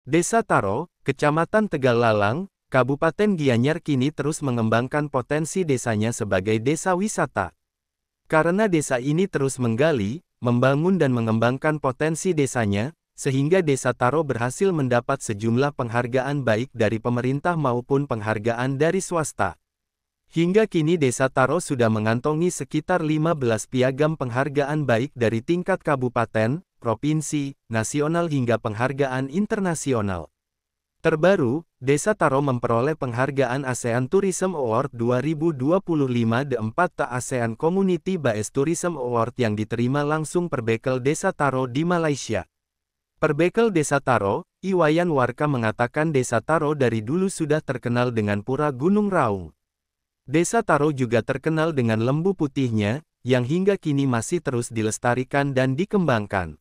Desa Taro, Kecamatan Tegallalang, Kabupaten Gianyar kini terus mengembangkan potensi desanya sebagai desa wisata. Karena desa ini terus menggali, membangun dan mengembangkan potensi desanya, sehingga Desa Taro berhasil mendapat sejumlah penghargaan baik dari pemerintah maupun penghargaan dari swasta. Hingga kini Desa Taro sudah mengantongi sekitar 15 piagam penghargaan baik dari tingkat kabupaten, provinsi, nasional hingga penghargaan internasional. Terbaru, Desa Taro memperoleh penghargaan ASEAN Tourism Award 2025 The 4th ASEAN Community Based Tourism Award yang diterima langsung Perbekel Desa Taro di Malaysia. Perbekel Desa Taro, Iwayan Warka mengatakan Desa Taro dari dulu sudah terkenal dengan pura Gunung Raung. Desa Taro juga terkenal dengan lembu putihnya, yang hingga kini masih terus dilestarikan dan dikembangkan.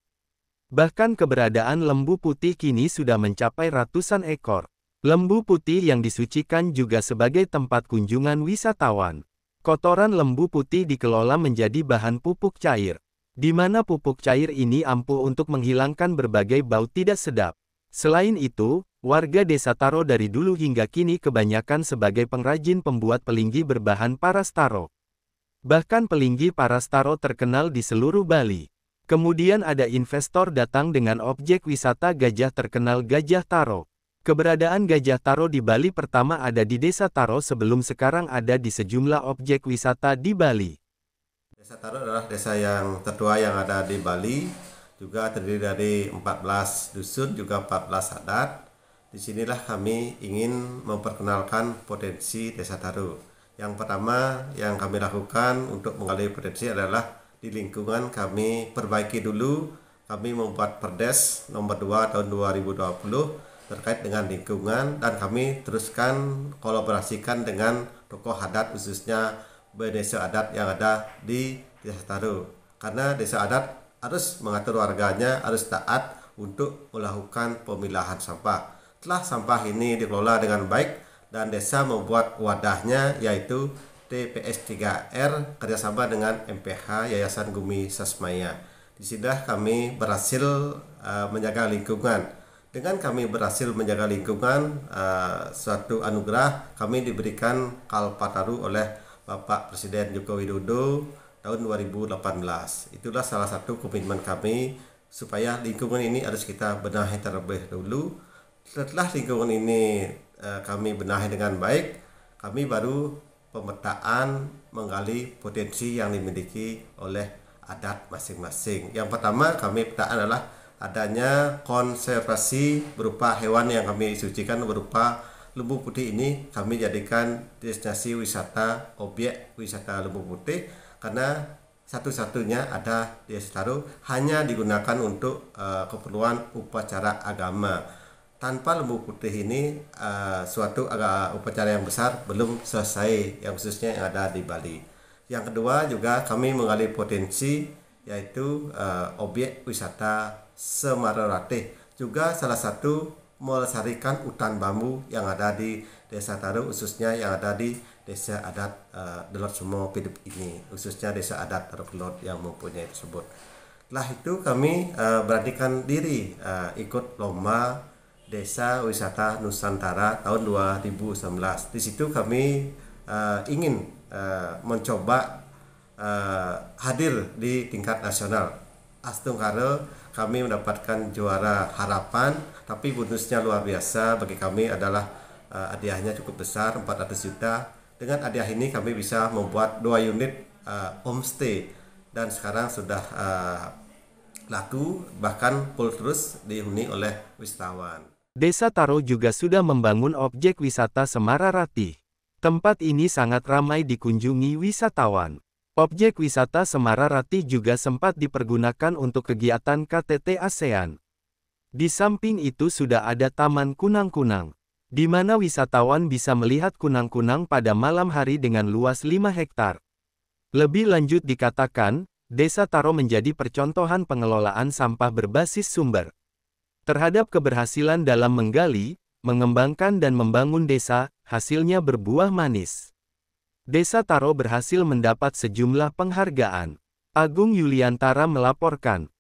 Bahkan keberadaan lembu putih kini sudah mencapai ratusan ekor. Lembu putih yang disucikan juga sebagai tempat kunjungan wisatawan. Kotoran lembu putih dikelola menjadi bahan pupuk cair, di mana pupuk cair ini ampuh untuk menghilangkan berbagai bau tidak sedap. Selain itu, warga Desa Taro dari dulu hingga kini kebanyakan sebagai pengrajin pembuat pelinggi berbahan paras taro. Bahkan pelinggi paras taro terkenal di seluruh Bali. Kemudian ada investor datang dengan objek wisata gajah terkenal Gajah Taro. Keberadaan Gajah Taro di Bali pertama ada di Desa Taro sebelum sekarang ada di sejumlah objek wisata di Bali. Desa Taro adalah desa yang tertua yang ada di Bali, juga terdiri dari 14 dusun, juga 14 adat. Disinilah kami ingin memperkenalkan potensi Desa Taro. Yang pertama yang kami lakukan untuk menggali potensi adalah di lingkungan kami perbaiki dulu. Kami membuat Perdes nomor 2 tahun 2020 terkait dengan lingkungan, dan kami teruskan kolaborasikan dengan tokoh adat khususnya desa adat yang ada di Desa Taro. Karena desa adat harus mengatur warganya, harus taat untuk melakukan pemilahan sampah. Setelah sampah ini dikelola dengan baik dan desa membuat wadahnya yaitu TPS 3R kerjasama dengan MPH Yayasan Gumi Sasmaya. Di sini kami berhasil menjaga lingkungan. Dengan kami berhasil menjaga lingkungan, suatu anugerah kami diberikan Kalpataru oleh Bapak Presiden Joko Widodo tahun 2018. Itulah salah satu komitmen kami supaya lingkungan ini harus kita benahi terlebih dulu. Setelah lingkungan ini kami benahi dengan baik, kami baru pemetaan menggali potensi yang dimiliki oleh adat masing-masing. Yang pertama kami petaan adalah adanya konservasi berupa hewan yang kami sucikan berupa lembu putih. Ini kami jadikan destinasi wisata, objek wisata lembu putih, karena satu-satunya ada di Desa Taro hanya digunakan untuk keperluan upacara agama. Tanpa lembu putih ini suatu upacara yang besar belum selesai, yang khususnya yang ada di Bali. Yang kedua juga kami menggali potensi yaitu objek wisata Semararate, juga salah satu melestarikan hutan bambu yang ada di Desa Taro, khususnya yang ada di desa adat Delot Sumo Pidup ini, khususnya desa adat Taro Kelot yang mempunyai tersebut. Setelah itu kami beranikan diri ikut lomba Desa Wisata Nusantara tahun 2019. Di situ kami ingin mencoba hadir di tingkat nasional. Astungkara kami mendapatkan juara harapan, tapi bonusnya luar biasa bagi kami adalah hadiahnya cukup besar, 400 juta. Dengan hadiah ini kami bisa membuat 2 unit homestay, dan sekarang sudah laku, bahkan full terus dihuni oleh wisatawan. Desa Taro juga sudah membangun objek wisata Semararati. Tempat ini sangat ramai dikunjungi wisatawan. Objek wisata Semararati juga sempat dipergunakan untuk kegiatan KTT ASEAN. Di samping itu sudah ada Taman Kunang-Kunang, di mana wisatawan bisa melihat kunang-kunang pada malam hari dengan luas 5 hektar. Lebih lanjut dikatakan, Desa Taro menjadi percontohan pengelolaan sampah berbasis sumber. Terhadap keberhasilan dalam menggali, mengembangkan dan membangun desa, hasilnya berbuah manis. Desa Taro berhasil mendapat sejumlah penghargaan. Agung Yuliantara melaporkan.